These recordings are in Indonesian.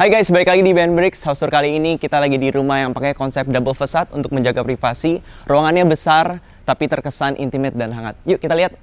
Hai guys, balik lagi di Band Bricks. House tour kali ini kita lagi di rumah yang pakai konsep double facade untuk menjaga privasi. Ruangannya besar tapi terkesan intimate dan hangat. Yuk kita lihat.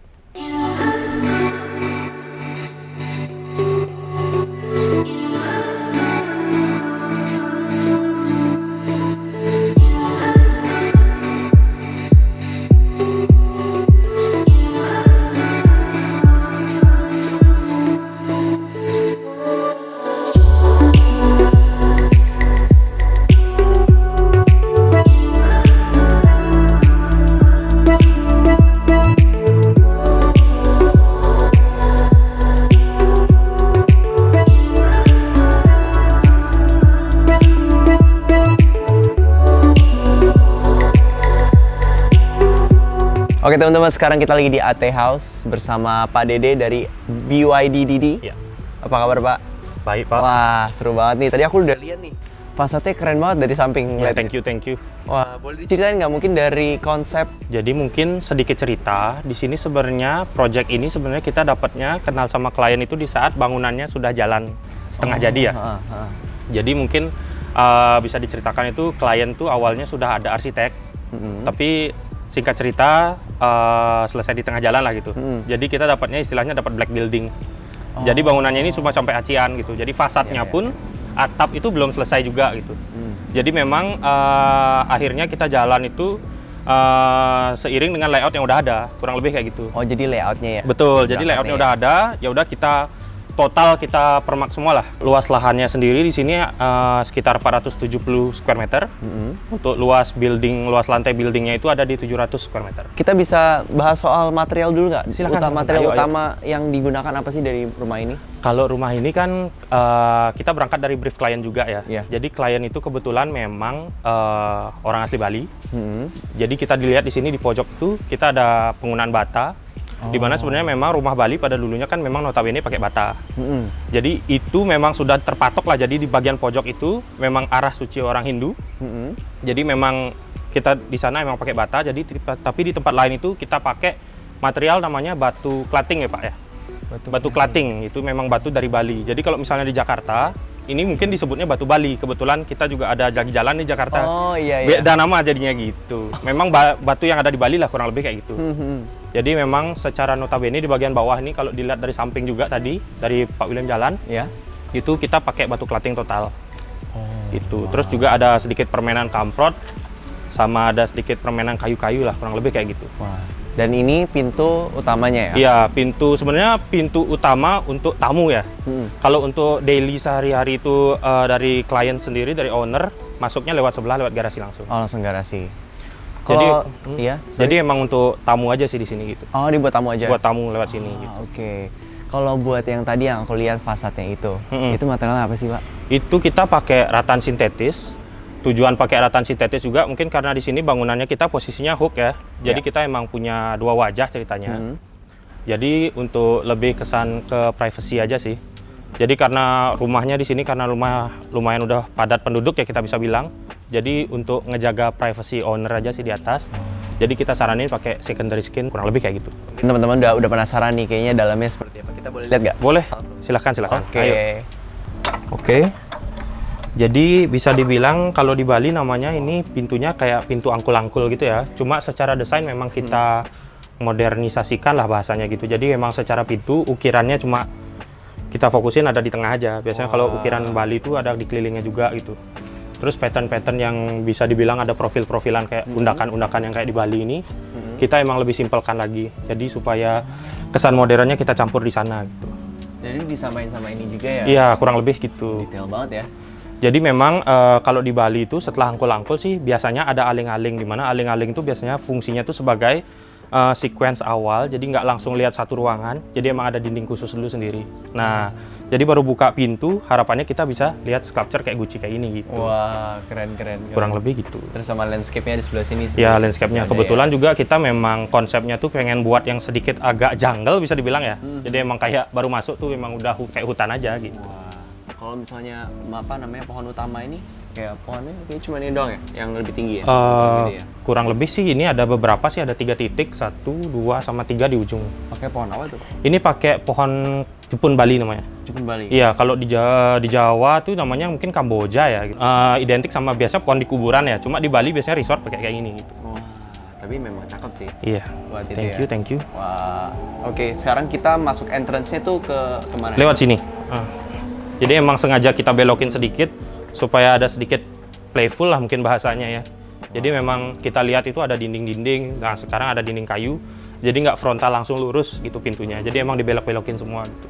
Oke teman-teman, sekarang kita lagi di AT House bersama Pak Dede dari BYDDD. Ya. Apa kabar Pak? Baik Pak. Wah seru banget nih, tadi aku udah lihat nih. Fasadnya keren banget dari samping. Ya, thank you. Wah, boleh diceritain nggak mungkin dari konsep? Jadi mungkin sedikit cerita, di sini sebenarnya project ini sebenarnya kita dapatnya kenal sama klien itu di saat bangunannya sudah jalan setengah jadi ya. Jadi mungkin bisa diceritakan itu klien tuh awalnya sudah ada arsitek, tapi singkat cerita selesai di tengah jalan lah gitu. Jadi kita dapatnya istilahnya dapat black building. Jadi bangunannya ini cuma sampai acian gitu. Jadi fasadnya pun atap itu belum selesai juga gitu. Jadi memang akhirnya kita jalan itu seiring dengan layout yang udah ada, kurang lebih kayak gitu. Oh jadi layoutnya ya? Betul. Jadi layoutnya udah ada, ya udah kita total kita permak semua lah. Luas lahannya sendiri di sini sekitar 470 square meter. Untuk luas lantai buildingnya itu ada di 700 square meter. Kita bisa bahas soal material dulu nggak? Silakan. Material utama yang digunakan apa sih dari rumah ini? Kalau rumah ini kan kita berangkat dari brief klien juga ya. Jadi klien itu kebetulan memang orang asli Bali. Jadi kita dilihat di sini di pojok tuh kita ada penggunaan bata. Di mana sebenarnya memang rumah Bali pada dulunya kan memang notabene pakai bata. Jadi itu memang sudah terpatok lah. Jadi di bagian pojok itu memang arah suci orang Hindu. Jadi memang kita di sana memang pakai bata. Jadi tapi di tempat lain itu kita pakai material namanya batu klating ya Pak ya. Batu klating itu memang batu dari Bali. Jadi kalau misalnya di Jakarta ini mungkin disebutnya batu Bali. Kebetulan kita juga ada jalan di Jakarta. Oh iya. Beda nama jadinya gitu. Memang batu yang ada di Bali lah kurang lebih kayak gitu. Jadi memang secara notabene di bagian bawah ini kalau dilihat dari samping juga tadi dari Pak William Jalan, itu kita pakai batu klating total. Itu. Terus juga ada sedikit permainan kamprot sama ada sedikit permainan kayu-kayu lah kurang lebih kayak gitu. Dan ini pintu utamanya ya? Iya, sebenarnya pintu utama untuk tamu ya. Kalau untuk daily sehari-hari itu dari klien sendiri, dari owner, masuknya lewat sebelah, lewat garasi langsung. Oh, langsung garasi. Jadi emang untuk tamu aja sih di sini gitu. Oh, ini buat tamu aja? Buat tamu lewat sini gitu. Oke. Kalau buat yang tadi yang aku lihat fasadnya itu materialnya apa sih Pak? Itu kita pakai ratan sintetis. Tujuan pakai ratan sintetis juga mungkin karena di sini bangunannya kita posisinya hook ya. Jadi kita emang punya dua wajah ceritanya. Jadi untuk lebih kesan ke privacy aja sih. Jadi karena rumahnya di sini karena rumah lumayan udah padat penduduk ya kita bisa bilang. Jadi untuk ngejaga privacy owner aja sih di atas. Jadi kita saranin pakai secondary skin kurang lebih kayak gitu. Teman-teman udah penasaran nih kayaknya dalamnya seperti apa. Kita boleh lihat nggak? Boleh. Silakan. Oke. Jadi bisa dibilang kalau di Bali namanya ini pintunya kayak pintu angkul-angkul gitu ya. Cuma secara desain memang kita modernisasikan lah bahasanya gitu. Jadi memang secara pintu ukirannya cuma kita fokusin ada di tengah aja. Biasanya kalau ukiran Bali itu ada di kelilingnya juga gitu. Terus pattern-pattern yang bisa dibilang ada profil-profilan kayak undakan-undakan yang kayak di Bali ini, kita emang lebih simpelkan lagi. Jadi supaya kesan modernnya kita campur di sana gitu. Jadi disamain sama ini juga ya? Iya, kurang lebih gitu. Detail banget ya? Jadi memang kalau di Bali itu setelah angkul-angkul sih biasanya ada aling-aling, di mana aling-aling itu biasanya fungsinya tuh sebagai sequence awal, jadi nggak langsung lihat satu ruangan, jadi emang ada dinding khusus dulu sendiri. Nah, jadi baru buka pintu, harapannya kita bisa lihat sculpture kayak Gucci kayak ini gitu. Wah, keren. Kurang lebih gitu. Terus sama landscape-nya di sebelah sini. Ya, landscape-nya. Kebetulan juga kita memang konsepnya tuh pengen buat yang sedikit agak jungle bisa dibilang ya. Jadi emang kayak baru masuk tuh memang udah kayak hutan aja gitu. Wah, kalau misalnya pohon utama ini, kayak pohonnya kayak cuma ini doang ya, yang lebih tinggi ya? Kurang lebih sih ini ada beberapa sih, ada 3 titik, 1, 2, sama 3 di ujung. Pakai pohon apa tuh? Ini pakai pohon Jepun Bali namanya. Jepun Bali. Iya, kalau di Jawa tuh namanya mungkin Kamboja ya. Identik sama biasa pohon di kuburan ya. Cuma di Bali biasanya resort pakai kayak gini gitu. Wah, tapi memang cakep sih. Iya. Buat itu Thank you. Wah, oke. Sekarang kita masuk entrance-nya tuh kemana? Lewat sini. Jadi emang sengaja kita belokin sedikit supaya ada sedikit playful lah mungkin bahasanya ya. Jadi memang kita lihat itu ada dinding-dinding. Nah, sekarang ada dinding kayu. Jadi nggak frontal langsung lurus gitu pintunya. Jadi emang dibelok-belokin semua gitu.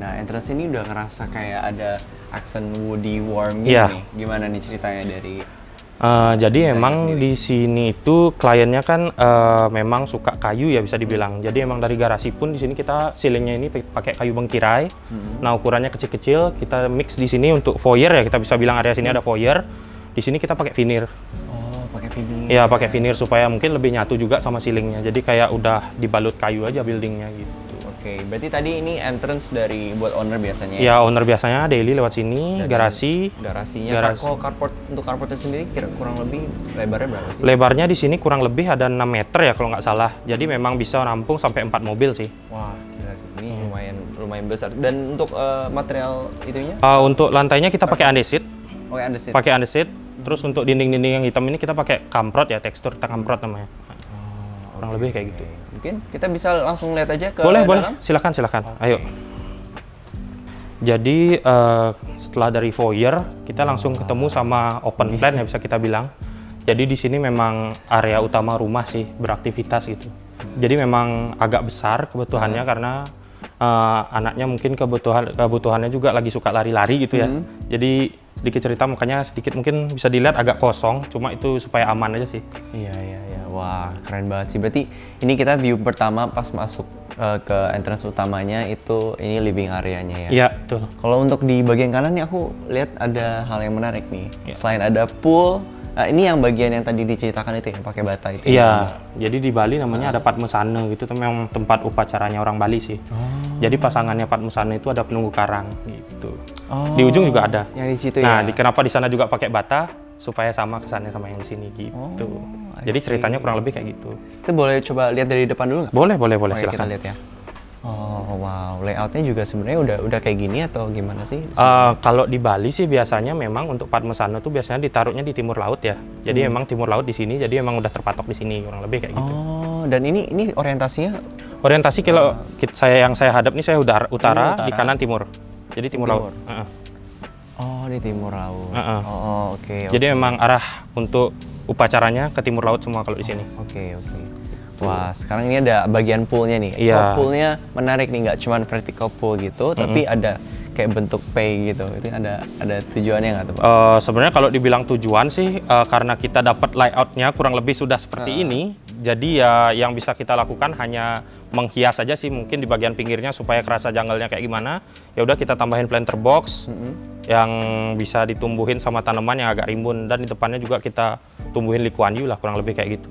Nah, entrance ini udah ngerasa kayak ada aksen woody warm gitu nih. Gimana nih ceritanya dari jadi emang di sini itu kliennya kan memang suka kayu ya bisa dibilang. Jadi emang dari garasi pun di sini kita ceilingnya ini pakai kayu bengkirai. Nah, ukurannya kecil-kecil. Kita mix di sini untuk foyer ya, kita bisa bilang area sini ada foyer. Di sini kita pakai veneer. Pakai veneer. Iya, pakai veneer supaya mungkin lebih nyatu juga sama ceilingnya. Jadi kayak udah dibalut kayu aja buildingnya gitu. Oke, berarti tadi ini entrance dari buat owner biasanya ya? Owner biasanya daily lewat sini, garasinya. Kalau untuk carportnya sendiri kurang lebih lebarnya berapa sih? Lebarnya di sini kurang lebih ada 6 meter ya kalau nggak salah. Jadi memang bisa nampung sampai 4 mobil sih. Wah, gila sih. Ini lumayan besar. Dan untuk material itunya? Untuk lantainya kita pakai andesit. Pakai andesit. Terus untuk dinding-dinding yang hitam ini kita pakai kamprot ya, tekstur kamprot namanya. Kurang lebih kayak gitu. Mungkin kita bisa langsung lihat aja ke dalam? Boleh. Silakan. Ayo. Jadi setelah dari foyer, kita langsung ketemu sama open plan ya bisa kita bilang. Jadi di sini memang area utama rumah sih, beraktivitas gitu. Jadi memang agak besar kebutuhannya karena anaknya mungkin kebutuhannya juga lagi suka lari-lari gitu ya. Jadi sedikit cerita makanya sedikit mungkin bisa dilihat agak kosong, cuma itu supaya aman aja sih. Iya. Wah, keren banget sih. Berarti ini kita view pertama pas masuk ke entrance utamanya itu ini living areanya ya? Iya, betul. Kalau untuk di bagian kanan nih aku lihat ada hal yang menarik nih. Selain ada pool, ini yang bagian yang tadi diceritakan itu yang pakai bata itu. Iya, jadi di Bali namanya ada Padmasana gitu, itu memang tempat upacaranya orang Bali sih. Jadi pasangannya Padmasana itu ada penunggu karang gitu. Di ujung juga ada. Yang di situ ya. Nah, kenapa di sana juga pakai bata supaya sama kesannya sama yang di sini gitu. Jadi ceritanya kurang lebih kayak gitu. Kita boleh coba lihat dari depan dulu nggak? Boleh, silakan. Kita lihat ya. Oh wow, layoutnya juga sebenarnya udah kayak gini atau gimana sih? Kalau di Bali sih biasanya memang untuk Padmasana tuh biasanya ditaruhnya di timur laut ya. Jadi memang timur laut di sini, jadi memang udah terpatok di sini kurang lebih kayak gitu. Oh, dan ini orientasinya? Orientasi kalau yang saya hadap nih saya udah utara, di kanan timur. Jadi timur laut. Oh, di timur laut. Oke. Jadi memang arah untuk upacaranya ke timur laut semua kalau di sini. Oke. Wah, sekarang ini ada bagian poolnya nih. Iya. Poolnya menarik nih, nggak cuma vertical pool gitu, tapi ada kayak bentuk P gitu. Itu ada tujuannya nggak tuh, Pak? Sebenarnya kalau dibilang tujuan sih, karena kita dapat layoutnya kurang lebih sudah seperti ini, jadi ya yang bisa kita lakukan hanya menghias aja sih mungkin di bagian pinggirnya supaya kerasa jungle-nya kayak gimana. Ya udah kita tambahin planter box yang bisa ditumbuhin sama tanaman yang agak rimbun, dan di depannya juga kita tumbuhin Lee Kuan Yew lah kurang lebih kayak gitu.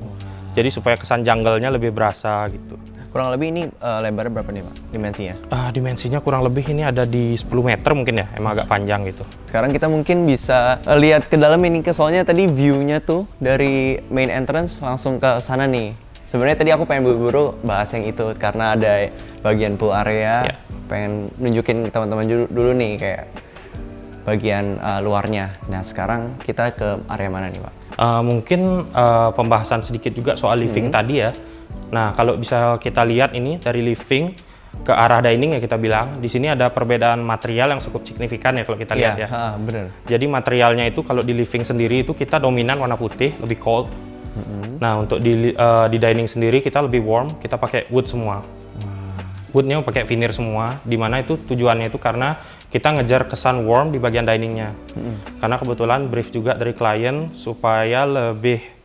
Jadi supaya kesan jungle-nya lebih berasa gitu. Kurang lebih ini lebarnya berapa nih, Pak? Dimensinya? Dimensinya kurang lebih ini ada di 10 meter mungkin ya, emang agak panjang gitu. Sekarang kita mungkin bisa lihat ke dalam ini, soalnya tadi view-nya tuh dari main entrance langsung ke sana nih. Sebenarnya tadi aku pengen buru-buru bahas yang itu karena ada bagian pool area, pengen nunjukin teman-teman dulu nih kayak bagian luarnya. Nah sekarang kita ke area mana nih, Pak? Mungkin pembahasan sedikit juga soal living tadi ya. Nah kalau bisa kita lihat ini dari living ke arah dining ya kita bilang, di sini ada perbedaan material yang cukup signifikan ya kalau kita lihat ya. Bener. Jadi materialnya itu kalau di living sendiri itu kita dominan warna putih, lebih cold. Nah untuk di dining sendiri kita lebih warm, kita pakai wood semua. Woodnya pakai veneer semua, dimana itu tujuannya itu karena kita ngejar kesan warm di bagian diningnya. Karena kebetulan brief juga dari klien supaya lebih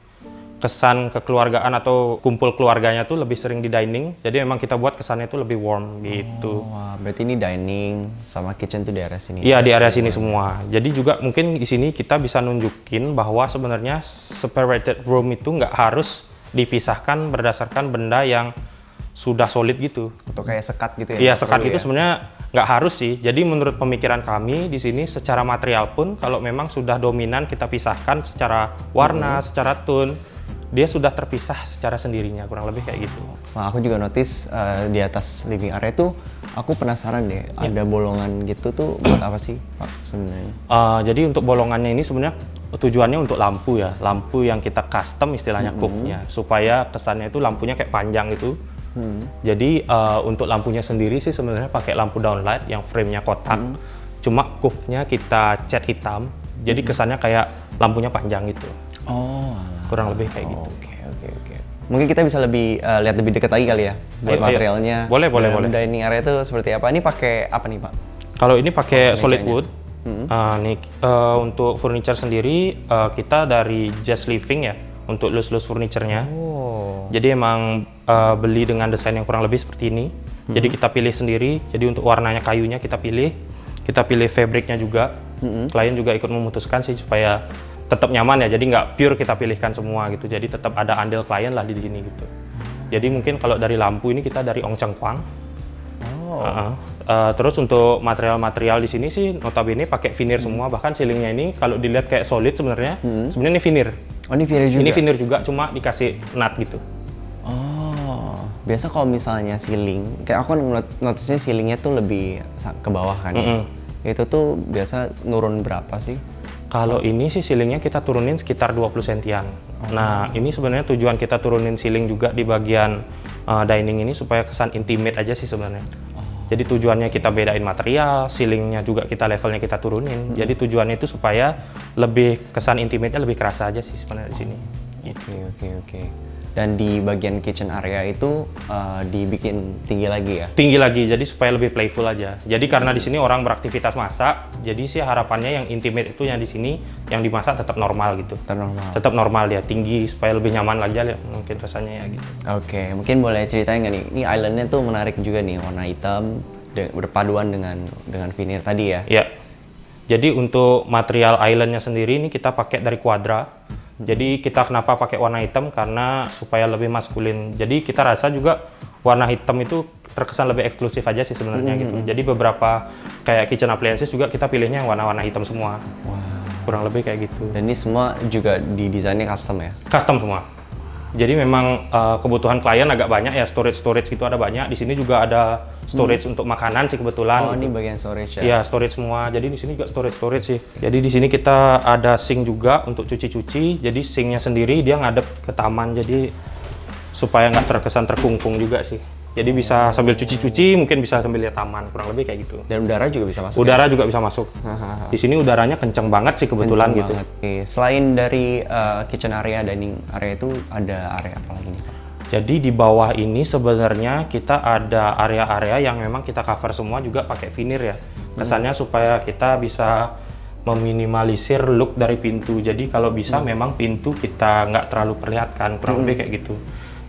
kesan kekeluargaan atau kumpul keluarganya tuh lebih sering di dining. Jadi memang kita buat kesannya itu lebih warm gitu. Wah, berarti ini dining sama kitchen tuh di area sini? Iya, di area sini semua. Jadi juga mungkin di sini kita bisa nunjukin bahwa sebenarnya separated room itu nggak harus dipisahkan berdasarkan benda yang sudah solid gitu. Atau kayak sekat gitu ya? Iya, sekat itu sebenarnya nggak harus sih. Jadi menurut pemikiran kami di sini secara material pun kalau memang sudah dominan kita pisahkan secara warna, secara tone. dia sudah terpisah secara sendirinya, kurang lebih kayak gitu. Nah, aku juga notice di atas living area tuh, aku penasaran deh, ada bolongan gitu tuh buat apa sih Pak sebenarnya? Jadi untuk bolongannya ini sebenarnya tujuannya untuk lampu ya, lampu yang kita custom istilahnya curve-nya, supaya kesannya itu lampunya kayak panjang gitu. Jadi untuk lampunya sendiri sih sebenarnya pakai lampu downlight yang frame-nya kotak, cuma curve-nya kita cat hitam, jadi kesannya kayak lampunya panjang gitu. Oh, alah. Kurang lebih kayak gitu. Oke. Mungkin kita bisa lebih lihat lebih dekat lagi kali ya buat materialnya. Boleh. Dining area itu seperti apa? Ini pakai apa nih Pak? Kalau ini pakai solid wood. Untuk furniture sendiri kita dari Just Living ya untuk loose furniture-nya. Jadi emang beli dengan desain yang kurang lebih seperti ini. Jadi kita pilih sendiri. Jadi untuk warnanya kayunya kita pilih fabriknya juga. Klien juga ikut memutuskan sih supaya tetap nyaman ya, jadi nggak pure kita pilihkan semua gitu, jadi tetap ada andil klien lah di sini gitu. Jadi mungkin kalau dari lampu ini kita dari Ong Cheng Kwang. Terus untuk material-material di sini sih notabene pakai veneer semua, bahkan ceilingnya ini kalau dilihat kayak solid sebenarnya ini veneer. Oh, ini veneer juga? Ini veneer juga, cuma dikasih nut gitu. Oh, biasa kalau misalnya ceiling, kayak aku notice-nya ceilingnya tuh lebih ke bawah kan ya? Itu tuh biasa nurun berapa sih? Kalau ini sih ceilingnya kita turunin sekitar 20 sentian. Nah, ini sebenarnya tujuan kita turunin ceiling juga di bagian dining ini supaya kesan intimate aja sih sebenarnya. Jadi tujuannya kita bedain material, ceilingnya juga kita levelnya kita turunin. Jadi tujuannya itu supaya lebih kesan intimate-nya lebih kerasa aja sih sebenarnya di sini. Oke. Dan di bagian kitchen area itu dibikin tinggi lagi ya? Tinggi lagi, jadi supaya lebih playful aja. Jadi karena di sini orang beraktivitas masak, jadi sih harapannya yang intimate itu yang di sini, yang dimasak tetap normal gitu. Tetap normal ya, tinggi supaya lebih nyaman lagi ya mungkin rasanya ya gitu. Oke, mungkin boleh ceritain nggak nih? Ini islandnya tuh menarik juga nih, warna hitam berpaduan dengan veneer tadi ya? Iya. Jadi untuk material islandnya sendiri ini kita pakai dari Quadra. Jadi kita kenapa pakai warna hitam, karena supaya lebih maskulin. Jadi kita rasa juga warna hitam itu terkesan lebih eksklusif aja sih sebenarnya gitu. Jadi beberapa kayak kitchen appliances juga kita pilihnya yang warna-warna hitam semua. Kurang lebih kayak gitu. Dan ini semua juga didesainnya custom ya? Custom semua. Jadi memang kebutuhan klien agak banyak ya, storage gitu ada banyak. Di sini juga ada storage untuk makanan sih kebetulan. Oh, ini bagian storage ya? Iya, storage semua. Jadi di sini juga storage sih. Jadi di sini kita ada sink juga untuk cuci-cuci. Jadi sinknya sendiri dia ngadep ke taman, jadi supaya nggak terkesan terkungkung juga sih. Jadi bisa sambil cuci-cuci, mungkin bisa sambil lihat taman, kurang lebih kayak gitu. Dan udara juga bisa masuk? Udara juga bisa masuk. Di sini udaranya kenceng banget sih kebetulan gitu. Oke. Selain dari kitchen area, dining area itu ada area apa lagi nih Pak? Jadi di bawah ini sebenarnya kita ada area-area yang memang kita cover semua juga pakai veneer ya. Kesannya supaya kita bisa meminimalisir look dari pintu. Jadi kalau bisa memang pintu kita nggak terlalu perlihatkan, kurang lebih kayak gitu.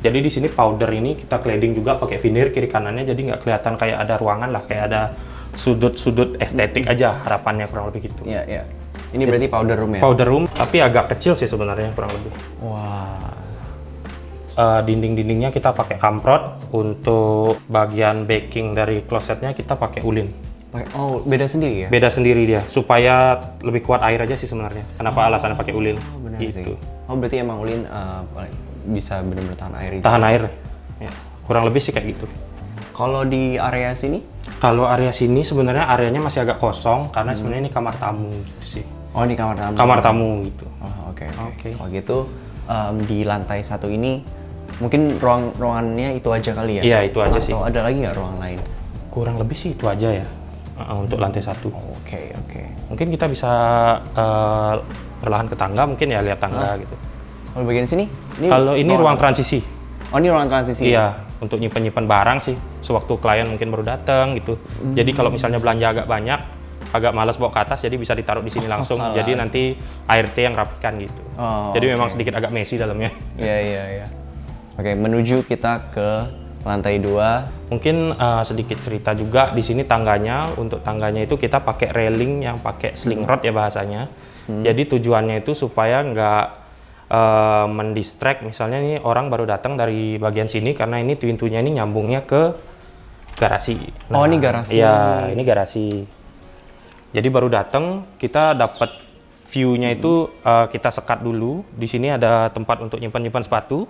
Jadi di sini powder ini kita cladding juga pakai veneer kiri kanannya, jadi nggak kelihatan kayak ada ruangan lah, kayak ada sudut-sudut estetik aja harapannya, kurang lebih gitu. Iya. Ini berarti powder room ya? Powder room, tapi agak kecil sih sebenarnya kurang lebih. Wah. Dinding-dindingnya kita pakai kamprot. Untuk bagian backing dari klosetnya kita pakai ulin. Oh, beda sendiri ya? Beda sendiri dia, supaya lebih kuat air aja sih sebenarnya. Kenapa alasannya pakai ulin? Benar gitu. sih. Oh, berarti emang ulin bisa benar-benar tahan air itu? Tahan air, ya. Kurang lebih sih kayak gitu. Kalau di area sini? Kalau area sini sebenarnya areanya masih agak kosong, karena sebenarnya ini kamar tamu gitu sih. Oh, ini kamar tamu? Kamar tamu gitu. Oh, oke. Kalau gitu, di lantai satu ini, mungkin ruangannya itu aja kali ya? Iya, itu aja sih. Atau ada lagi nggak ruangan lain? Kurang lebih sih itu aja ya, untuk lantai satu. Oke. Mungkin kita bisa perlahan ke tangga, mungkin ya lihat tangga gitu. Kalau bagian sini? Kalau ini ruang transisi. Oh, ini ruang transisi? Iya, untuk nyimpen barang sih. Sewaktu klien mungkin baru datang gitu. Jadi kalau misalnya belanja agak banyak, agak malas bawa ke atas, jadi bisa ditaruh di sini langsung. Jadi nanti ART yang rapikan gitu. Jadi memang sedikit agak messy dalamnya. Iya. Oke, menuju kita ke lantai 2. Mungkin sedikit cerita juga di sini tangganya. Untuk tangganya itu kita pakai railing yang pakai sling rod ya bahasanya. Jadi tujuannya itu supaya nggak mendistract, misalnya ini orang baru datang dari bagian sini karena ini pintunya ini nyambungnya ke garasi. Oh, ini garasi. Iya, ini garasi. Jadi baru datang kita dapat view-nya itu kita sekat dulu. Di sini ada tempat untuk nyimpan sepatu,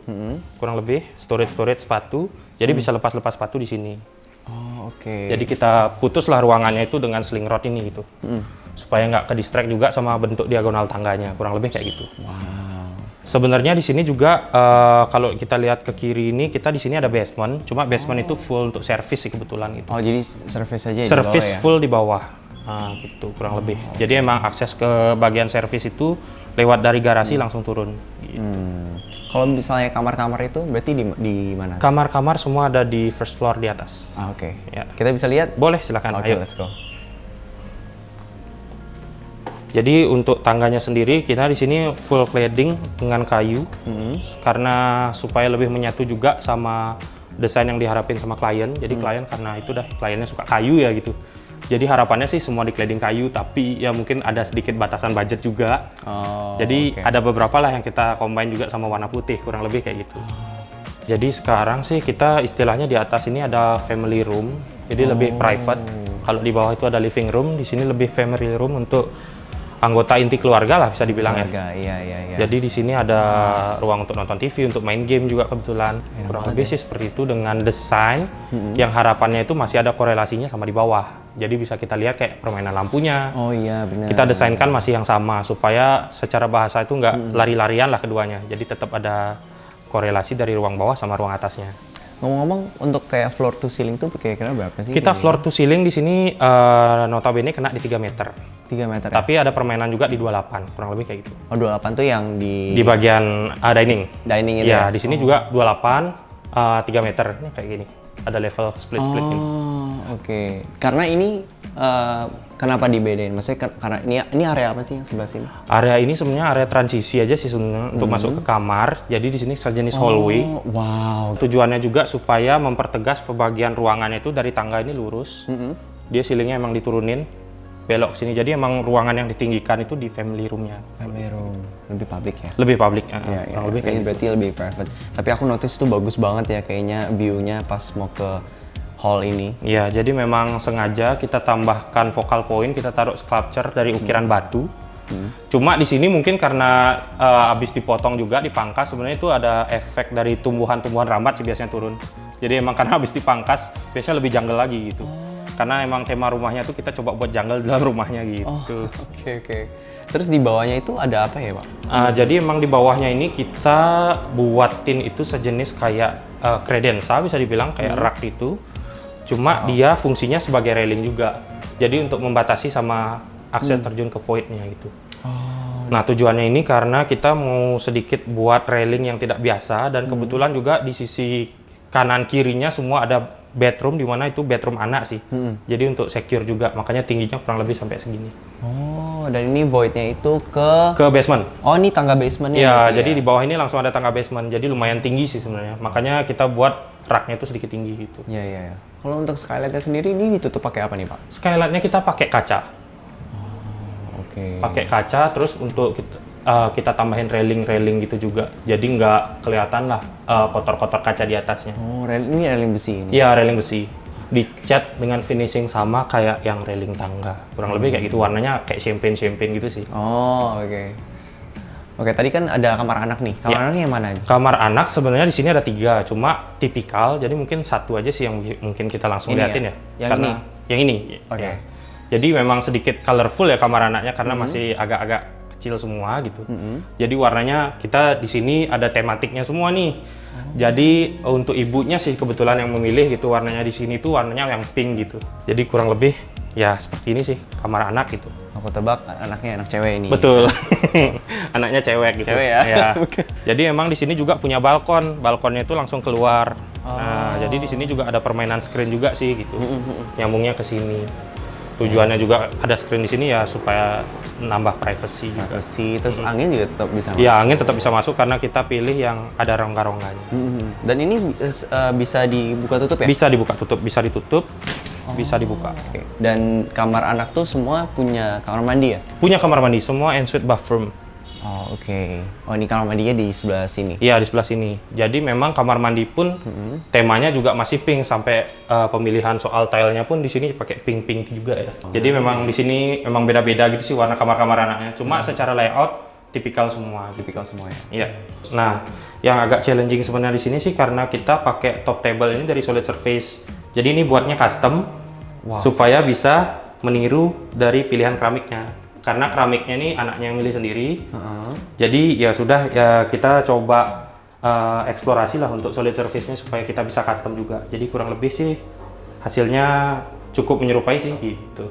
kurang lebih storage sepatu. Jadi bisa lepas sepatu di sini. Oh, oke. Jadi kita putuslah ruangannya itu dengan sling rod ini gitu, supaya nggak ke distract juga sama bentuk diagonal tangganya. Kurang lebih kayak gitu. Wow. Sebenarnya di sini juga kalau kita lihat ke kiri ini, kita di sini ada basement. Cuma basement itu full untuk service sih kebetulan gitu. Oh, jadi service aja Service di bawah ya? full di bawah. Nah, gitu kurang lebih. Jadi emang akses ke bagian service itu lewat dari garasi langsung turun. Gitu. Kalau misalnya kamar-kamar itu berarti di mana? Kamar-kamar semua ada di first floor di atas. Ah, oke. Ya. Kita bisa lihat? Boleh, silakan. Oke, Ayo. let's go. Jadi untuk tangganya sendiri kita di sini full cladding dengan kayu, karena supaya lebih menyatu juga sama desain yang diharapin sama klien. Jadi klien karena itu kliennya suka kayu ya gitu. Jadi harapannya sih semua di cladding kayu, tapi ya mungkin ada sedikit batasan budget juga. Oh, Jadi oke. ada beberapa lah yang kita combine juga sama warna putih, kurang lebih kayak gitu. Jadi sekarang sih kita istilahnya di atas ini ada family room, jadi lebih private. Kalau di bawah itu ada living room, di sini lebih family room untuk anggota inti keluarga lah bisa dibilang Keluarga, iya. Jadi di sini ada ruang untuk nonton TV, untuk main game juga kebetulan. Kurang lebih sih seperti itu dengan desain yang harapannya itu masih ada korelasinya sama di bawah. Jadi bisa kita lihat kayak permainan lampunya. Oh iya, benar. Kita desainkan masih yang sama supaya secara bahasa itu nggak lari-larian lah keduanya. Jadi tetap ada korelasi dari ruang bawah sama ruang atasnya. Ngomong-ngomong, untuk kayak floor to ceiling tuh kira-kira berapa sih? Kita floor to ceiling di sini notabene kena di 3 meter. 3 meter ya? Tapi ada permainan juga di 28, kurang lebih kayak gitu. Oh, 28 tuh yang di Di bagian dining. dining itu Ya, ya? di sini juga 28, 3 meter. Ini kayak gini. Ada level split-split ini. Oh, oke. Karena ini kenapa dibedain? Maksudnya karena ini area apa sih yang sebelah sini? Area ini sebenarnya area transisi aja sih sebenarnya untuk masuk ke kamar. Jadi di sini sejenis hallway. Oh, wow. Tujuannya juga supaya mempertegas pembagian ruangannya itu dari tangga ini lurus. Dia ceilingnya emang diturunin, belok ke sini. Jadi emang ruangan yang ditinggikan itu di family room-nya. Family room. Lebih public ya? Lebih public, Ya, kurang lebih kayak ini gitu. berarti lebih private. Tapi aku notice tuh bagus banget ya kayaknya view-nya pas mau ke hall ini. Iya, jadi memang sengaja kita tambahkan focal point, kita taruh sculpture dari ukiran batu. Cuma di sini mungkin karena habis dipotong juga, dipangkas, sebenarnya itu ada efek dari tumbuhan-tumbuhan rambat sih biasanya turun. Jadi emang karena habis dipangkas, biasanya lebih jungle lagi gitu. Karena emang tema rumahnya tuh kita coba buat jungle dalam rumahnya gitu. Oke. Terus di bawahnya itu ada apa ya, Pak? Jadi emang di bawahnya ini kita buatin itu sejenis kayak kredensa bisa dibilang kayak rak itu. Cuma dia fungsinya sebagai railing juga. Jadi untuk membatasi sama akses terjun ke void-nya gitu. Nah tujuannya ini karena kita mau sedikit buat railing yang tidak biasa dan kebetulan juga di sisi kanan kirinya semua ada bedroom, di mana itu bedroom anak sih. Jadi untuk secure juga, makanya tingginya kurang lebih sampai segini. Oh, dan ini void-nya itu ke basement. Oh, ini tangga basementnya. Ya, berarti jadi di bawah ini langsung ada tangga basement. Jadi lumayan tinggi sih sebenarnya. Makanya kita buat raknya itu sedikit tinggi gitu. Iya. Kalau untuk skylight-nya sendiri ini ditutup pakai apa nih, Pak? Skylight-nya kita pakai kaca. Oke. Pakai kaca, terus untuk kita tambahin railing gitu juga. Jadi nggak kelihatan lah kotor-kotor kaca di atasnya. Oh, ini railing besi ini. Iya, railing besi. Dicat dengan finishing sama kayak yang railing tangga. Kurang lebih kayak gitu, warnanya kayak champagne gitu sih. Oh, oke. Oke, tadi kan ada kamar anak nih. Kamar anaknya yang mana? Kamar anak sebenarnya di sini ada 3, cuma tipikal. Jadi mungkin satu aja sih yang mungkin kita langsung Ini liatin ya? ya. Yang Karena ini? Yang ini. Oke. Ya. Jadi memang sedikit colorful ya kamar anaknya karena masih agak-agak kecil semua gitu. Jadi warnanya kita di sini ada tematiknya semua nih. Jadi untuk ibunya sih kebetulan yang memilih gitu warnanya di sini tuh warnanya yang pink gitu. Jadi kurang lebih ya seperti ini sih kamar anak gitu. Aku tebak anaknya anak cewek ini. Betul. Anaknya cewek gitu. Cewek ya? Ya. Jadi emang di sini juga punya balkon. Balkonnya itu langsung keluar. Nah, jadi di sini juga ada permainan screen juga sih gitu. Nyambungnya ke sini. Tujuannya juga ada screen di sini ya supaya nambah privacy juga. Besi, terus angin juga tetap bisa masuk. Ya, angin tetap bisa masuk karena kita pilih yang ada rongga-rongganya. Dan ini bisa dibuka tutup ya? Bisa dibuka tutup, bisa ditutup, bisa dibuka. Oke. Dan kamar anak tuh semua punya kamar mandi ya? Punya kamar mandi, semua ensuite bathroom. Oh, oke. Oh, ini kamar mandinya di sebelah sini. Iya, di sebelah sini. Jadi memang kamar mandi pun temanya juga masih pink, sampai pemilihan soal tilenya pun di sini pakai pink juga ya. Jadi memang di sini memang beda-beda gitu sih warna kamar-kamar anaknya. Cuma secara layout tipikal semua. Tipikal semua ya. Iya. Nah, yang agak challenging sebenarnya di sini sih karena kita pakai top table ini dari solid surface. Jadi ini buatnya custom supaya bisa meniru dari pilihan keramiknya. Karena keramiknya ini anaknya yang milih sendiri. Jadi ya sudah ya kita coba eksplorasi lah untuk solid surface-nya supaya kita bisa custom juga. Jadi kurang lebih sih hasilnya cukup menyerupai sih gitu.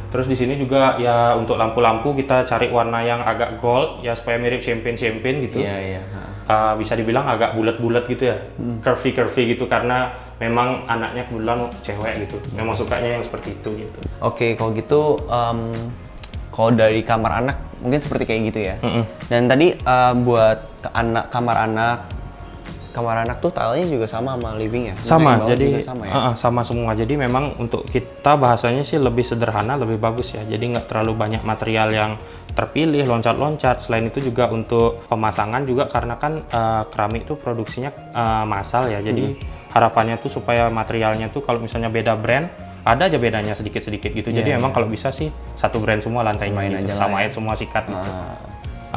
Terus di sini juga ya untuk lampu-lampu kita cari warna yang agak gold ya supaya mirip champagne gitu. Iya. Bisa dibilang agak bulat-bulat gitu ya, curvy gitu karena memang anaknya kebetulan cewek gitu. Memang sukanya yang seperti itu gitu. Oke, kalau gitu kalau dari kamar anak mungkin seperti kayak gitu ya. Dan tadi buat kamar anak tuh tilenya juga sama sama living ya? Sama, jadi sama ya? sama semua. Jadi memang untuk kita bahasanya sih lebih sederhana, lebih bagus ya. Jadi nggak terlalu banyak material yang terpilih, loncat-loncat. Selain itu juga untuk pemasangan juga karena kan keramik itu produksinya massal ya. Jadi harapannya tuh supaya materialnya tuh kalau misalnya beda brand, ada aja bedanya sedikit-sedikit gitu. Jadi memang kalau bisa sih satu brand semua lantainya gitu, samain semua sikat gitu.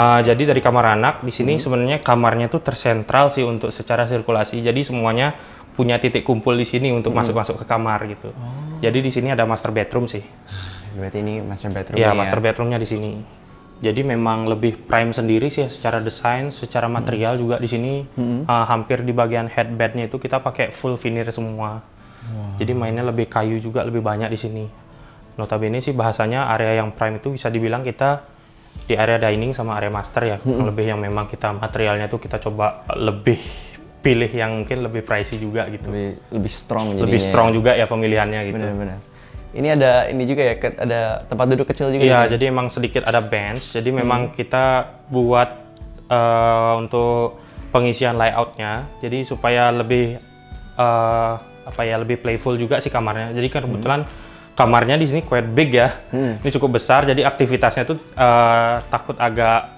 Jadi dari kamar anak di sini sebenarnya kamarnya tuh tersentral sih untuk secara sirkulasi. Jadi semuanya punya titik kumpul di sini untuk masuk-masuk ke kamar gitu. Jadi di sini ada master bedroom sih. Berarti ini master bedroom. Iya, master bedroomnya di sini. Jadi memang lebih prime sendiri sih secara desain, secara material juga di sini hampir di bagian headbednya itu kita pakai full veneer semua. Jadi mainnya lebih kayu juga lebih banyak di sini. Notabene sih bahasanya area yang prime itu bisa dibilang kita di area dining sama area master ya. Lebih yang memang kita materialnya tuh kita coba lebih pilih yang mungkin lebih pricey juga gitu. Lebih strong jadinya. Lebih strong juga ya pemilihannya gitu. Benar-benar. Ini ada ini juga ya, ada tempat duduk kecil juga. Iya, jadi emang sedikit ada bench. Jadi memang kita buat untuk pengisian layoutnya. Jadi supaya lebih lebih playful juga sih kamarnya. Jadi kan kebetulan kamarnya di sini quite big ya. Ini cukup besar. Jadi aktivitasnya tuh takut agak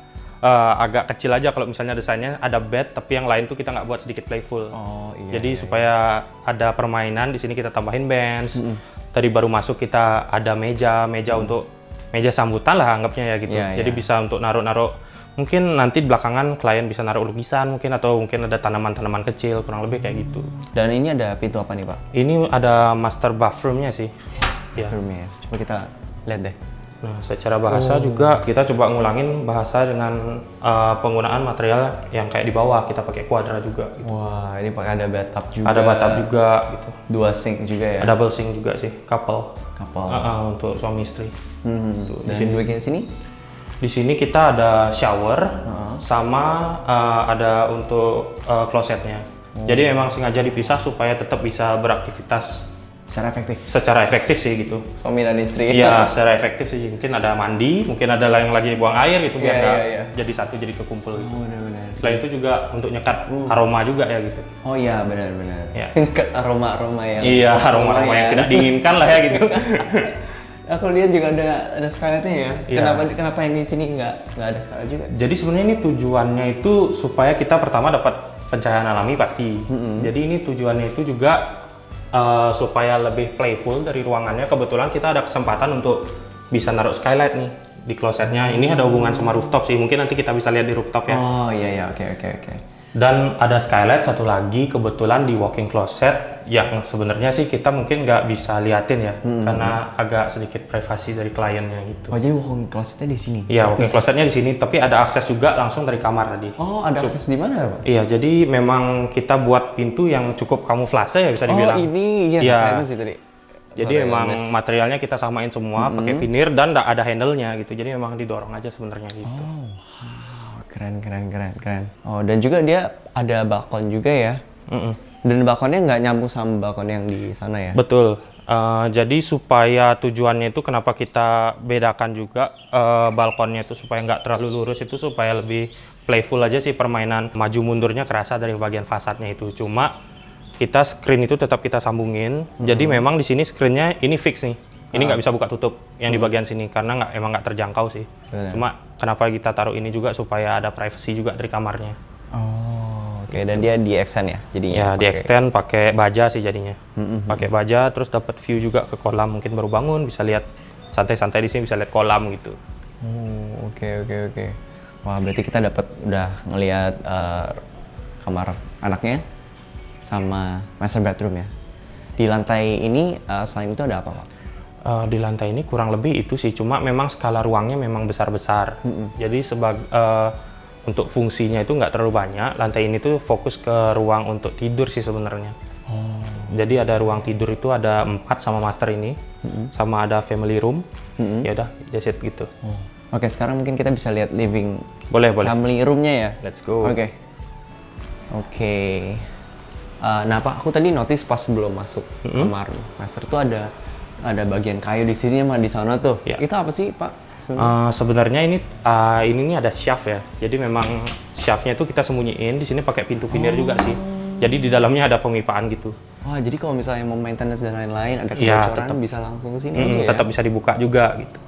kecil aja kalau misalnya desainnya ada bed, tapi yang lain tuh kita nggak buat sedikit playful. Jadi supaya ada permainan di sini kita tambahin bench. Tadi baru masuk kita ada meja untuk meja sambutan lah anggapnya ya gitu. Jadi bisa untuk naruh-naruh. Mungkin nanti belakangan klien bisa naruh lukisan mungkin atau mungkin ada tanaman-tanaman kecil kurang lebih kayak gitu. Dan ini ada pintu apa nih Pak? Ini ada master bathroom-nya sih. Bathroom-nya. Coba kita lihat deh. Nah, secara bahasa juga kita coba ngulangin bahasa dengan penggunaan material yang kayak di bawah kita pakai kuadra juga. Gitu. Wah, ini pakai ada bathtub juga. Ada bathtub juga gitu. 2 sink juga ya. Double sink juga sih, couple. Untuk suami istri. Dan di bagian sini? Di sini kita ada shower sama ada untuk klosetnya. Jadi memang sengaja dipisah supaya tetap bisa beraktivitas secara efektif sih gitu. Suami dan istri. Iya, secara efektif sih. Mungkin ada mandi, mungkin ada yang lagi buang air gitu biar nggak jadi satu jadi kekumpul gitu. Benar. Selain itu juga untuk nyekat aroma juga ya gitu. Oh iya, benar. Ya. aroma yang. Iya, aroma yang tidak diinginkan lah ya gitu. Aku lihat juga ada skylightnya ya. Iya. Kenapa ini sini nggak ada skylight juga? Jadi sebenarnya ini tujuannya itu supaya kita pertama dapat pencahayaan alami pasti. Jadi ini tujuannya itu juga supaya lebih playful dari ruangannya. Kebetulan kita ada kesempatan untuk bisa naruh skylight nih di klosetnya. Ini ada hubungan sama rooftop sih. Mungkin nanti kita bisa lihat di rooftop ya. Oh iya, oke. Dan ada skylight satu lagi kebetulan di walk-in closet yang sebenarnya sih kita mungkin nggak bisa liatin ya karena agak sedikit privasi dari kliennya gitu. Oh jadi walk-in closetnya di sini? Iya, walk-in closetnya di sini, tapi ada akses juga langsung dari kamar tadi. Oh, ada akses di mana Pak? Iya, jadi memang kita buat pintu yang cukup kamuflase ya bisa dibilang. Oh ini, iya sih tadi. Jadi memang materialnya kita samain semua pakai veneer dan ada handle-nya gitu. Jadi memang didorong aja sebenarnya gitu. Keren. Oh, dan juga dia ada balkon juga ya. Dan balkonnya nggak nyambung sama balkon yang di sana ya? Betul. Jadi supaya tujuannya itu kenapa kita bedakan juga balkonnya itu supaya nggak terlalu lurus itu supaya lebih playful aja sih permainan maju mundurnya kerasa dari bagian fasadnya itu. Cuma kita screen itu tetap kita sambungin. Jadi memang di sini screennya ini fix nih. Ini nggak bisa buka tutup yang di bagian sini karena emang nggak terjangkau sih. Cuma kenapa kita taruh ini juga supaya ada privacy juga dari kamarnya. Oh, oke. Dan dia di extend ya jadinya? Ya, di extend pakai baja sih jadinya. Pakai baja, terus dapat view juga ke kolam. Mungkin baru bangun bisa lihat santai-santai di sini, bisa lihat kolam gitu. Oh, oke. Wah, berarti kita udah ngelihat kamar anaknya sama master bedroom ya. Di lantai ini selain itu ada apa, Pak? Di lantai ini kurang lebih itu sih, cuma memang skala ruangnya memang besar-besar. Jadi untuk fungsinya itu nggak terlalu banyak. Lantai ini tuh fokus ke ruang untuk tidur sih sebenarnya. Oh. Jadi ada ruang tidur itu ada 4 sama master ini, sama ada family room. Ya udah, that's it gitu. Oh. Oke, sekarang mungkin kita bisa lihat living Boleh. family roomnya ya. Let's go. Oke. Nah, Pak, aku tadi notice pas sebelum masuk kamar master tuh ada bagian kayu di sini sama di sana tuh. Ya. Itu apa sih, Pak? Sebenarnya ini nih ada shaft ya. Jadi memang shaftnya itu kita sembunyiin di sini pakai pintu veneer juga sih. Jadi di dalamnya ada pemipaan gitu. Wah, jadi kalau misalnya mau maintenance dan lain-lain ada kebocoran bisa langsung ke sini aja ya. Tetap bisa dibuka juga gitu.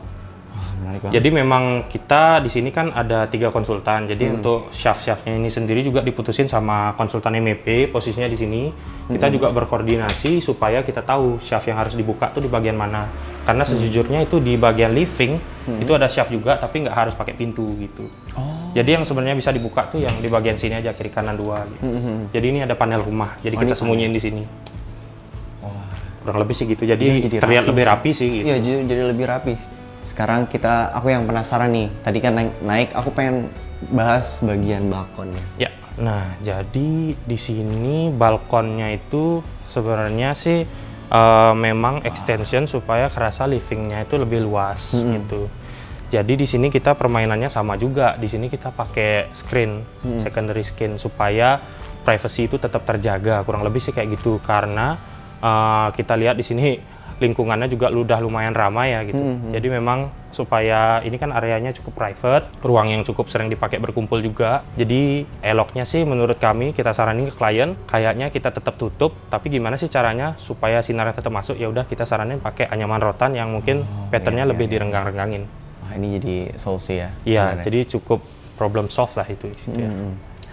Wah, menarik banget. Jadi memang kita di sini kan ada 3 konsultan. Jadi untuk shaft-shaftnya ini sendiri juga diputusin sama konsultan MEP, posisinya di sini. Kita juga berkoordinasi supaya kita tahu shaft yang harus dibuka tuh di bagian mana. Karena sejujurnya itu di bagian living itu ada shaft juga, tapi nggak harus pakai pintu gitu. Jadi yang sebenarnya bisa dibuka tuh yang di bagian sini aja, kiri kanan 2 gitu. Jadi ini ada panel rumah, jadi kita sembunyiin di sini. Kurang lebih sih gitu. Jadi terlihat lebih rapi sih gitu. Iya, jadi lebih rapi. Sekarang aku yang penasaran nih. Tadi kan naik, aku pengen bahas bagian balkonnya. Ya. Nah, jadi di sini balkonnya itu sebenarnya sih memang extension supaya kerasa livingnya itu lebih luas gitu. Jadi di sini kita permainannya sama juga. Di sini kita pakai screen, secondary screen supaya privacy itu tetap terjaga. Kurang lebih sih kayak gitu karena kita lihat di sini lingkungannya juga udah lumayan ramai ya gitu. Jadi memang supaya ini kan areanya cukup private, ruang yang cukup sering dipakai berkumpul juga. Jadi eloknya sih menurut kami kita saranin ke klien kayaknya kita tetap tutup, tapi gimana sih caranya supaya sinarnya tetap masuk? Ya udah kita saranin pakai anyaman rotan yang mungkin patternnya lebih direnggang-renggangin. Wah, ini jadi solusi ya? Iya, jadi cukup problem solve lah itu. Ya.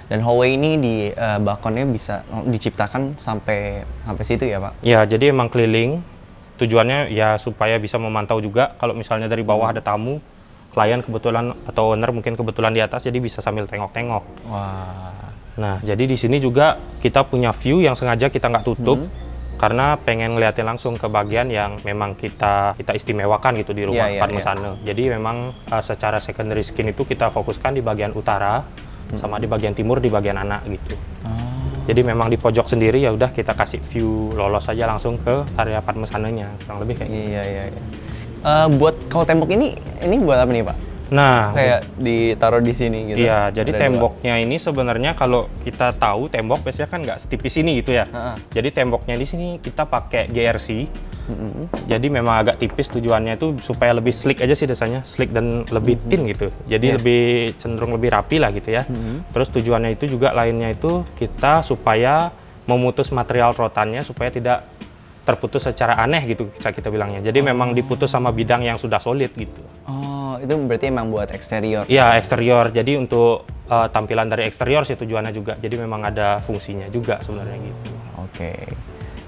Dan hallway ini di balkonnya bisa diciptakan sampai situ ya, Pak? Ya, jadi emang keliling. Tujuannya ya supaya bisa memantau juga kalau misalnya dari bawah ada tamu, klien kebetulan atau owner mungkin kebetulan di atas, jadi bisa sambil tengok-tengok. Wah. Nah, jadi di sini juga kita punya view yang sengaja kita nggak tutup karena pengen ngeliatin langsung ke bagian yang memang kita istimewakan gitu di rumah Padmasana. Jadi memang secara secondary skin itu kita fokuskan di bagian utara sama di bagian timur di bagian anak gitu. Jadi memang di pojok sendiri ya udah kita kasih view lolos aja langsung ke area Padmasananya, kurang lebih kayak gitu. Iya. Buat kalau tembok ini buat apa nih, Pak? Nah, kayak ditaruh di sini gitu. Iya, jadi temboknya ini sebenarnya kalau kita tahu tembok biasanya kan nggak setipis ini gitu ya. Jadi temboknya di sini kita pakai GRC. Jadi memang agak tipis, tujuannya itu supaya lebih slick aja sih desanya, slick dan lebih thin gitu. Jadi lebih cenderung lebih rapi lah gitu ya. Terus tujuannya itu juga lainnya itu kita supaya memutus material rotannya supaya tidak terputus secara aneh gitu bisa kita bilangnya. Jadi memang diputus sama bidang yang sudah solid gitu. Oh, itu berarti emang buat eksterior? Iya, eksterior. Jadi untuk tampilan dari eksterior sih tujuannya juga. Jadi memang ada fungsinya juga sebenarnya gitu. Oke.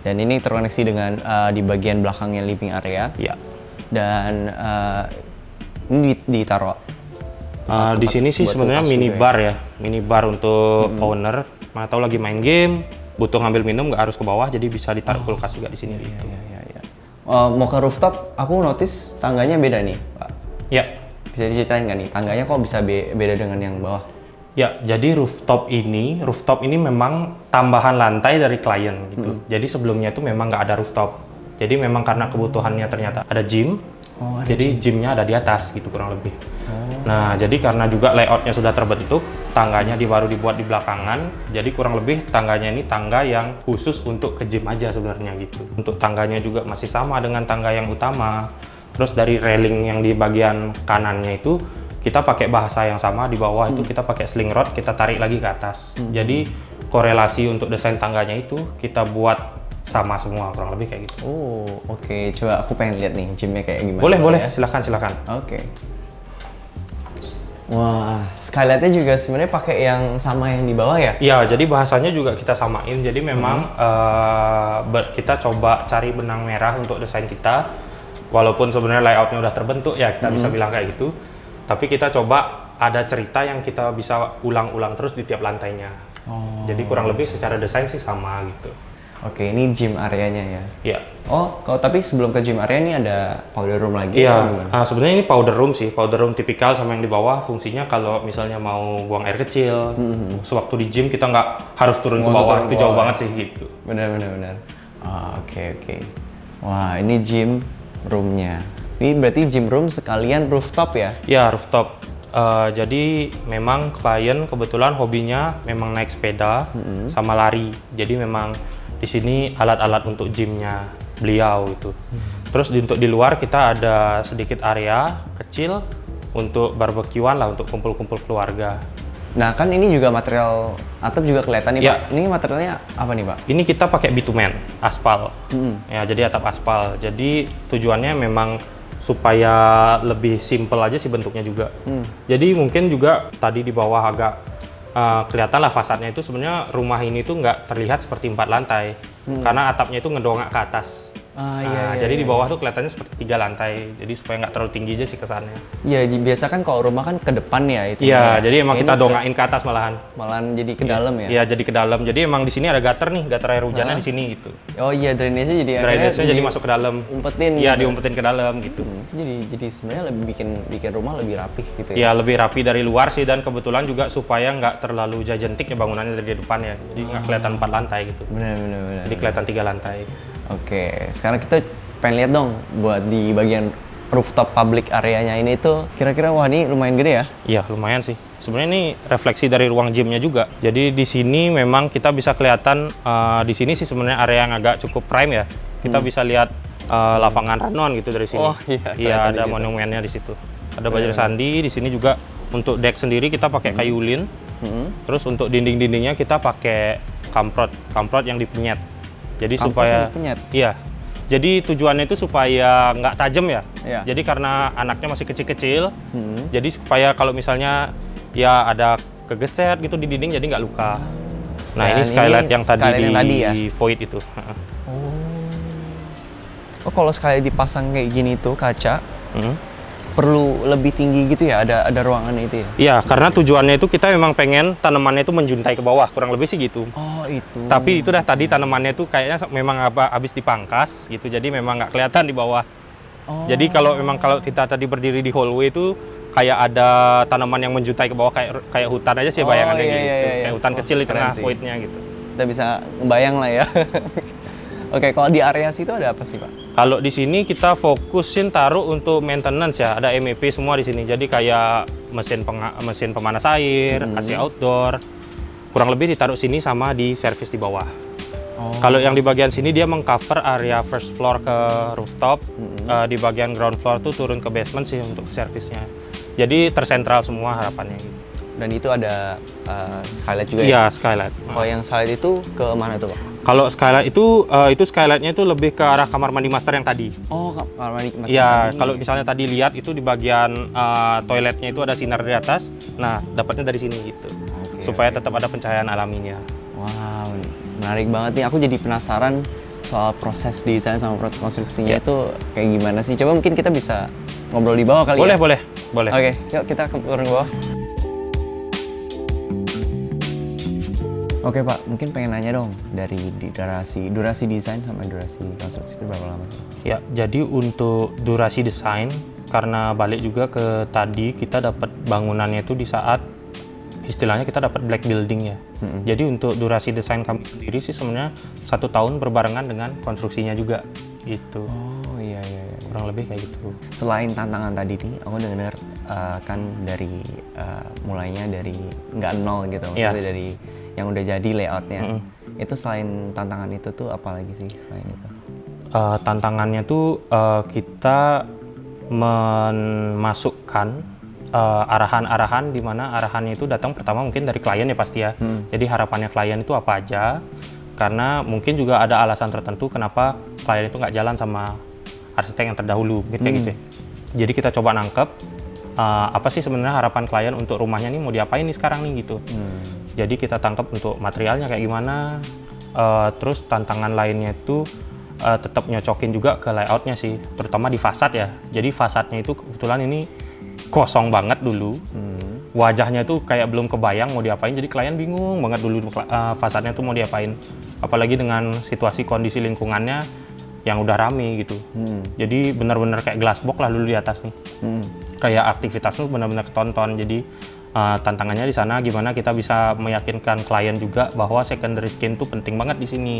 Dan ini terkoneksi dengan di bagian belakangnya living area. Iya. Dan ini ditaruh. Di sini sih sebenarnya minibar ya, minibar untuk owner. Mana tahu lagi main game, butuh ngambil minum nggak harus ke bawah, jadi bisa ditaruh kulkas juga di sini. Iya. Mau ke rooftop, aku notice tangganya beda nih, Pak. Ya. Bisa diceritain nggak nih, tangganya kok bisa beda dengan yang bawah? Ya, jadi rooftop ini memang tambahan lantai dari klien gitu. Jadi sebelumnya itu memang nggak ada rooftop. Jadi memang karena kebutuhannya ternyata ada gym, jadi gymnya ada di atas gitu kurang lebih. Nah, jadi karena juga layoutnya sudah terbentuk, tangganya baru dibuat di belakangan. Jadi kurang lebih tangganya ini tangga yang khusus untuk ke gym aja sebenarnya gitu. Untuk tangganya juga masih sama dengan tangga yang utama. Terus dari railing yang di bagian kanannya itu kita pakai bahasa yang sama, di bawah itu kita pakai sling rod, kita tarik lagi ke atas. Jadi korelasi untuk desain tangganya itu kita buat sama semua, kurang lebih kayak gitu. Oh, oke. Coba aku pengen lihat nih gymnya kayak gimana. Boleh, ya? silakan. Oke. Wah, skylightnya juga sebenarnya pakai yang sama yang di bawah ya? Iya, jadi bahasanya juga kita samain. Jadi memang kita coba cari benang merah untuk desain kita. Walaupun sebenarnya layoutnya udah terbentuk ya, kita bisa bilang kayak gitu. Tapi kita coba ada cerita yang kita bisa ulang-ulang terus di tiap lantainya. Jadi kurang lebih secara desain sih sama gitu. Oke, ini gym areanya ya? Iya. Oh, kalau tapi sebelum ke gym area ini ada powder room lagi? Iya, sebenarnya ini powder room sih. Powder room tipikal sama yang di bawah fungsinya kalau misalnya mau buang air kecil. Sewaktu di gym kita nggak harus turun ke bawah, itu jauh banget sih gitu. Benar. Oke. Wah, ini gym roomnya. Ini berarti gym room sekalian rooftop ya? Iya, rooftop. Jadi memang klien kebetulan hobinya memang naik sepeda sama lari. Jadi memang di sini alat-alat untuk gymnya beliau itu. Terus untuk di luar kita ada sedikit area kecil untuk barbekyuan lah, untuk kumpul-kumpul keluarga. Nah kan ini juga material atap juga kelihatan nih ya. Pak. Ini materialnya apa nih Pak? Ini kita pakai bitumen, aspal. Ya, jadi atap aspal. Jadi tujuannya memang supaya lebih simple aja sih bentuknya juga. Jadi mungkin juga tadi di bawah agak kelihatan lah fasadnya itu sebenarnya rumah ini tuh nggak terlihat seperti 4 lantai karena atapnya itu ngedongak ke atas. Jadi di bawah tuh kelihatannya seperti 3 lantai, jadi supaya nggak terlalu tinggi aja sih kesannya. Iya, biasa kan kalau rumah kan ke depan ya itu. Iya, jadi emang kita dongain ke atas malahan. Malahan jadi ke dalam ya? Iya, jadi ke dalam. Jadi emang di sini ada gutter nih, gutter air hujannya di sini gitu. Oh iya, drainase jadi masuk ke dalam. Umpetin. Iya, gitu. Diumpetin ke dalam gitu. Jadi sebenarnya lebih bikin rumah lebih rapih gitu ya? Iya, lebih rapi dari luar sih, dan kebetulan juga supaya nggak terlalu jajentik ya bangunannya dari depan ya. Jadi nggak kelihatan 4 lantai gitu. Benar. Jadi kelihatan 3 lantai. Oke, sekarang kita pengen lihat dong buat di bagian rooftop public areanya ini tuh kira-kira wah ini lumayan gede ya? Iya, lumayan sih. Sebenarnya ini refleksi dari ruang gymnya juga. Jadi di sini memang kita bisa kelihatan di sini sih sebenarnya area yang agak cukup prime ya. Kita bisa lihat lapangan Ranon gitu dari sini. Oh iya. Iya, ada monumennya di situ. Ada Bajra Sandi di sini juga. Untuk deck sendiri kita pakai kayu lin. Terus untuk dinding-dindingnya kita pakai kamprot yang dipenyet. Jadi supaya iya. Jadi tujuannya itu supaya nggak tajam ya. Jadi karena anaknya masih kecil-kecil, jadi supaya kalau misalnya ya ada kegeset gitu di dinding jadi nggak luka. Nah, ini skylight yang tadi di void itu. Oh, kalau skylight dipasang kayak gini tuh kaca, perlu lebih tinggi gitu ya? Ada ruangan itu ya? Iya, karena tujuannya itu kita memang pengen tanamannya itu menjuntai ke bawah, kurang lebih sih gitu. Oh, itu. Tapi itu dah tadi tanamannya itu kayaknya memang habis dipangkas gitu, jadi memang nggak kelihatan di bawah. Jadi kalau kita tadi berdiri di hallway itu kayak ada tanaman yang menjuntai ke bawah kayak hutan aja sih bayangannya gitu. Kayak hutan kecil di tengah voidnya gitu. Kita bisa ngebayang lah ya. Oke, kalau di area situ ada apa sih Pak? Kalau di sini kita fokusin taruh untuk maintenance ya, ada MEP semua di sini. Jadi kayak mesin pemanas air, AC outdoor, kurang lebih ditaruh sini sama di service di bawah. Kalau yang di bagian sini dia mengcover area first floor ke rooftop, di bagian ground floor tuh turun ke basement sih untuk servisnya. Jadi tersentral semua harapannya gitu. Dan itu ada skylight juga ya? Iya, skylight. Kalau yang skylight itu ke mana tuh Pak? Kalau skylight itu skylightnya itu lebih ke arah kamar mandi master yang tadi. Oh, kamar mandi master. Iya, kalau misalnya tadi lihat itu di bagian toiletnya itu ada sinar di atas. Nah, dapatnya dari sini gitu. Supaya tetap ada pencahayaan alaminya. Wow, menarik banget nih. Aku jadi penasaran soal proses desain sama proses konstruksinya itu kayak gimana sih? Coba mungkin kita bisa ngobrol di bawah kali ya? Boleh. Oke, yuk kita turun ke bawah. Oke Pak, mungkin pengen nanya dong dari durasi desain sama durasi konstruksi itu berapa lama sih? Ya, jadi untuk durasi desain karena balik juga ke tadi kita dapat bangunannya itu di saat istilahnya kita dapat black building ya. Jadi untuk durasi desain kami sendiri sih sebenarnya 1 tahun berbarengan dengan konstruksinya juga gitu. Oh iya. Kurang lebih kayak gitu. Selain tantangan tadi nih, aku dengar kan dari mulainya dari nggak nol gitu, maksudnya dari yang udah jadi layoutnya. Itu selain tantangan itu tuh apa lagi sih selain itu? Tantangannya tuh kita memasukkan arahan-arahan di mana arahannya itu datang pertama mungkin dari klien ya pasti ya. Jadi harapannya klien itu apa aja, karena mungkin juga ada alasan tertentu kenapa klien itu nggak jalan sama arsitek yang terdahulu, gitu kayak gitu. Jadi kita coba nangkep apa sih sebenarnya harapan klien untuk rumahnya nih mau diapain nih sekarang nih gitu. Jadi kita tangkap untuk materialnya kayak gimana, terus tantangan lainnya itu tetap nyocokin juga ke layoutnya sih, terutama di fasad ya. Jadi fasadnya itu kebetulan ini kosong banget dulu, wajahnya tuh kayak belum kebayang mau diapain, jadi klien bingung banget dulu fasadnya tuh mau diapain. Apalagi dengan situasi kondisi lingkungannya yang udah rame gitu. Jadi benar-benar kayak glassbox lah dulu di atas nih. Kayak aktivitas tuh benar-benar ketonton. Jadi tantangannya di sana gimana kita bisa meyakinkan klien juga bahwa secondary skin tuh penting banget di sini.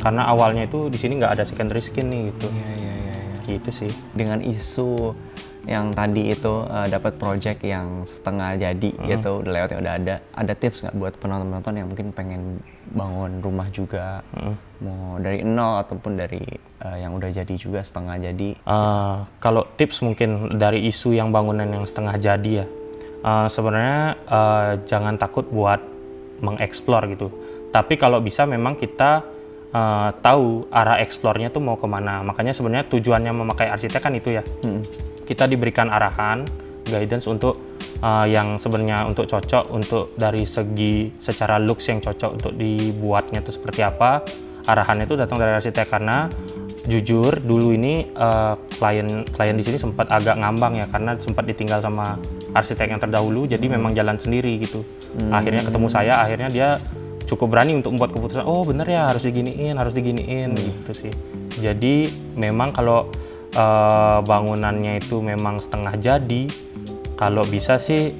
Karena awalnya itu di sini nggak ada secondary skin nih gitu. Gitu sih. Dengan isu yang tadi itu dapat project yang setengah jadi gitu, udah layoutnya udah ada tips nggak buat penonton-penonton yang mungkin pengen bangun rumah juga, mau dari nol ataupun dari yang udah jadi juga setengah jadi? Kalau tips mungkin dari isu yang bangunan yang setengah jadi ya, sebenarnya jangan takut buat mengeksplor gitu. Tapi kalau bisa memang kita tahu arah eksplornya tuh mau kemana. Makanya sebenarnya tujuannya memakai arsitek kan itu ya. Kita diberikan arahan, guidance untuk yang sebenarnya untuk cocok untuk dari segi secara looks yang cocok untuk dibuatnya itu seperti apa. Arahannya itu datang dari arsitek karena jujur dulu ini klien di sini sempat agak ngambang ya karena sempat ditinggal sama arsitek yang terdahulu, jadi memang jalan sendiri gitu. Akhirnya ketemu saya, akhirnya dia cukup berani untuk membuat keputusan, oh bener ya harus diginiin gitu sih. Jadi memang kalau bangunannya itu memang setengah jadi, kalau bisa sih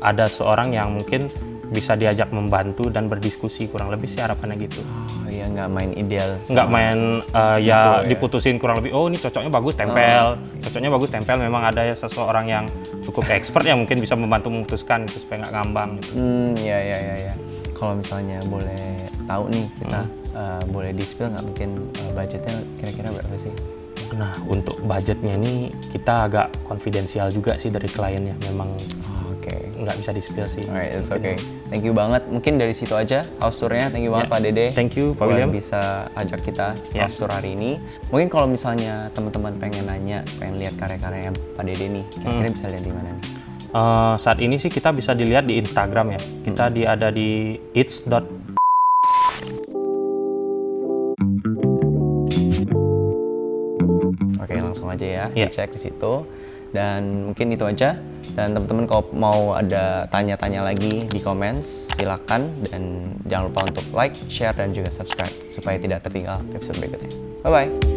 ada seorang yang mungkin bisa diajak membantu dan berdiskusi, kurang lebih sih harapannya gitu. Oh iya, nggak main ideal. Nggak main ya diputusin kurang lebih, oh ini cocoknya bagus tempel, cocoknya bagus tempel. Memang ada ya seseorang yang cukup expert yang mungkin bisa membantu memutuskan itu supaya nggak ngambang gitu. Iya. Kalau misalnya boleh tahu nih kita boleh di-spill nggak mungkin budgetnya kira-kira berapa sih? Nah untuk budgetnya ini kita agak konfidensial juga sih dari kliennya, memang nggak bisa di-spill sih. Alright, it's okay. Thank you banget. Mungkin dari situ aja house tour-nya. Thank you banget Pak Dede. Thank you Pak William. Bisa ajak kita house tour hari ini. Mungkin kalau misalnya teman-teman pengen nanya, pengen lihat karya-karyanya Pak Dede nih, kira-kira bisa lihat di mana nih? Saat ini sih kita bisa dilihat di Instagram ya. Kita ada di its. Oke, langsung aja ya, dicek di situ. Dan mungkin itu aja. Dan teman-teman kalau mau ada tanya-tanya lagi di komen, silakan. Dan jangan lupa untuk like, share, dan juga subscribe supaya tidak tertinggal episode berikutnya. Bye-bye!